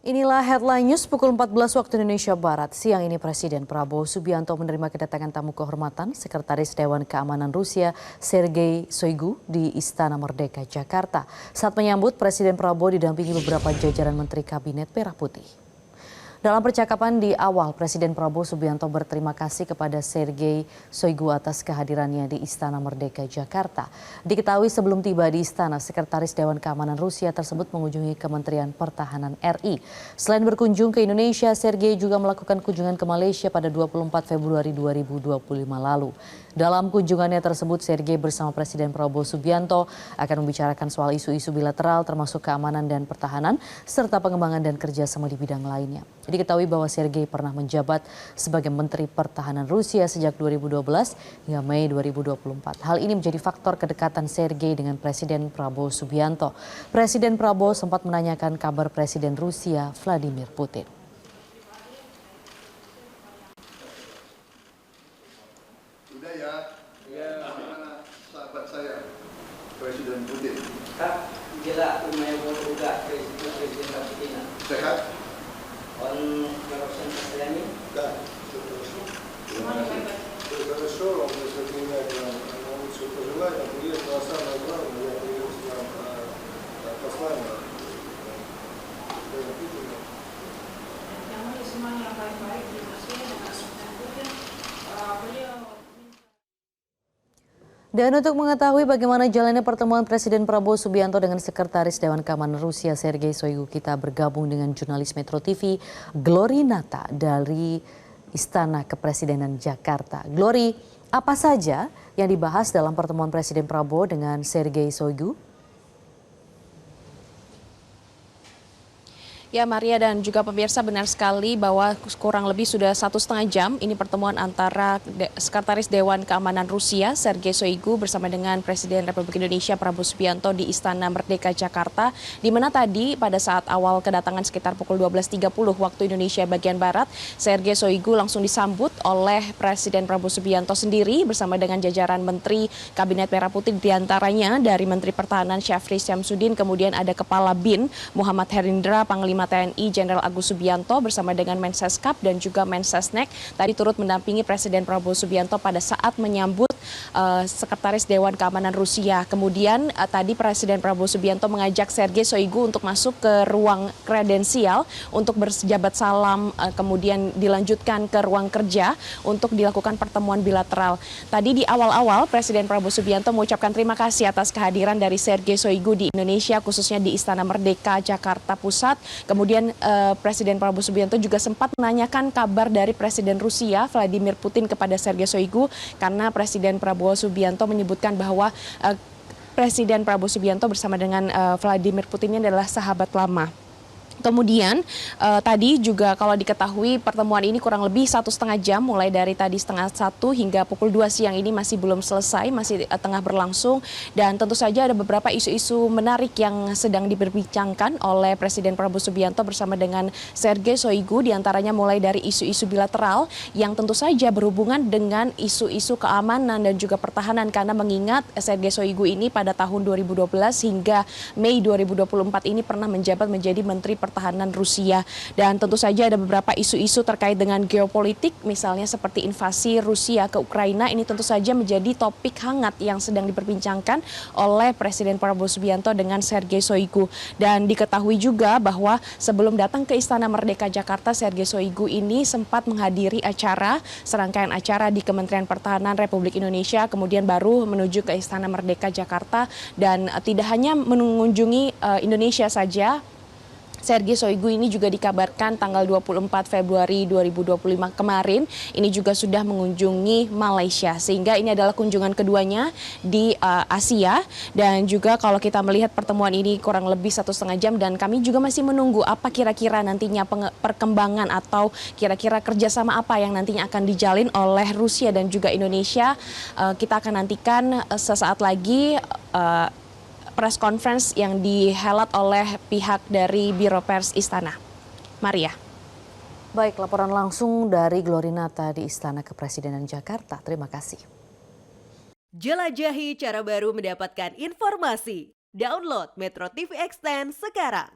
Inilah headline news pukul 14 waktu Indonesia Barat. Siang ini Presiden Prabowo Subianto menerima kedatangan tamu kehormatan Sekretaris Dewan Keamanan Rusia Sergei Shoigu di Istana Merdeka, Jakarta. Saat menyambut, Presiden Prabowo didampingi beberapa jajaran Menteri Kabinet Merah Putih. Dalam percakapan di awal, Presiden Prabowo Subianto berterima kasih kepada Sergei Shoigu atas kehadirannya di Istana Merdeka, Jakarta. Diketahui sebelum tiba di Istana, Sekretaris Dewan Keamanan Rusia tersebut mengunjungi Kementerian Pertahanan RI. Selain berkunjung ke Indonesia, Sergei juga melakukan kunjungan ke Malaysia pada 24 Februari 2025 lalu. Dalam kunjungannya tersebut, Sergei bersama Presiden Prabowo Subianto akan membicarakan soal isu-isu bilateral termasuk keamanan dan pertahanan, serta pengembangan dan kerjasama di bidang lainnya. Diketahui bahwa Sergei pernah menjabat sebagai Menteri Pertahanan Rusia sejak 2012 hingga Mei 2024. Hal ini menjadi faktor kedekatan Sergei dengan Presiden Prabowo Subianto. Presiden Prabowo sempat menanyakan kabar Presiden Rusia Vladimir Putin. Sudah ya, mana sahabat saya, Presiden Putin? Kak, gila lumayan juga Presiden Putin. Sehat? Barusan Kaslani? Да, все хорошо, вам принять лучшие пожелания, приехал, а самое главное, я привез вам послание Путина. Yang semuanya baik-baik di Mesir dengan Presiden Putin. Beliau Dan untuk mengetahui bagaimana jalannya pertemuan Presiden Prabowo Subianto dengan Sekretaris Dewan Keamanan Rusia Sergei Shoigu, kita bergabung dengan jurnalis Metro TV Glory Nata dari Istana Kepresidenan Jakarta. Glory, apa saja yang dibahas dalam pertemuan Presiden Prabowo dengan Sergei Shoigu? Ya Maria dan juga pemirsa, benar sekali bahwa kurang lebih sudah 1,5 jam ini pertemuan antara Sekretaris Dewan Keamanan Rusia Sergei Shoigu bersama dengan Presiden Republik Indonesia Prabowo Subianto di Istana Merdeka Jakarta, di mana tadi pada saat awal kedatangan sekitar pukul 12.30 waktu Indonesia bagian Barat, Sergei Shoigu langsung disambut oleh Presiden Prabowo Subianto sendiri bersama dengan jajaran Menteri Kabinet Merah Putih, diantaranya dari Menteri Pertahanan Syafri Syamsuddin, kemudian ada Kepala BIN Muhammad Herindra, Panglima TNI Jenderal Agus Subianto bersama dengan Menseskap dan juga Mensesnek tadi turut mendampingi Presiden Prabowo Subianto pada saat menyambut Sekretaris Dewan Keamanan Rusia. Kemudian tadi Presiden Prabowo Subianto mengajak Sergei Shoigu untuk masuk ke ruang kredensial untuk berjabat salam, kemudian dilanjutkan ke ruang kerja untuk dilakukan pertemuan bilateral. Tadi di awal-awal Presiden Prabowo Subianto mengucapkan terima kasih atas kehadiran dari Sergei Shoigu di Indonesia, khususnya di Istana Merdeka Jakarta Pusat. Kemudian Presiden Prabowo Subianto juga sempat menanyakan kabar dari Presiden Rusia Vladimir Putin kepada Sergei Shoigu, karena Presiden Prabowo Subianto menyebutkan bahwa Presiden Prabowo Subianto bersama dengan Vladimir Putin ini adalah sahabat lama. Kemudian tadi juga kalau diketahui pertemuan ini kurang lebih 1,5 jam, mulai dari tadi 12:30 hingga pukul 2 siang ini masih belum selesai, masih tengah berlangsung. Dan tentu saja ada beberapa isu-isu menarik yang sedang diperbincangkan oleh Presiden Prabowo Subianto bersama dengan Sergei Shoigu, diantaranya mulai dari isu-isu bilateral yang tentu saja berhubungan dengan isu-isu keamanan dan juga pertahanan, karena mengingat Sergei Shoigu ini pada tahun 2012 hingga Mei 2024 ini pernah menjabat menjadi Menteri Pertahanan Rusia. Dan tentu saja ada beberapa isu-isu terkait dengan geopolitik, misalnya seperti invasi Rusia ke Ukraina. Ini tentu saja menjadi topik hangat yang sedang diperbincangkan oleh Presiden Prabowo Subianto dengan Sergei Shoigu. Dan diketahui juga bahwa sebelum datang ke Istana Merdeka Jakarta, Sergei Shoigu ini sempat menghadiri serangkaian acara di Kementerian Pertahanan Republik Indonesia, kemudian baru menuju ke Istana Merdeka Jakarta. Dan tidak hanya mengunjungi Indonesia saja, Sergei Shoigu ini juga dikabarkan tanggal 24 Februari 2025 kemarin ini juga sudah mengunjungi Malaysia, sehingga ini adalah kunjungan keduanya di Asia. Dan juga kalau kita melihat pertemuan ini kurang lebih 1,5 jam, dan kami juga masih menunggu apa kira-kira nantinya perkembangan atau kira-kira kerjasama apa yang nantinya akan dijalin oleh Rusia dan juga Indonesia. Kita akan nantikan sesaat lagi press conference yang dihelat oleh pihak dari Biro Pers Istana. Maria. Baik, laporan langsung dari Glory Nata di Istana Kepresidenan Jakarta. Terima kasih. Jelajahi cara baru mendapatkan informasi. Download Metro TV Extend sekarang.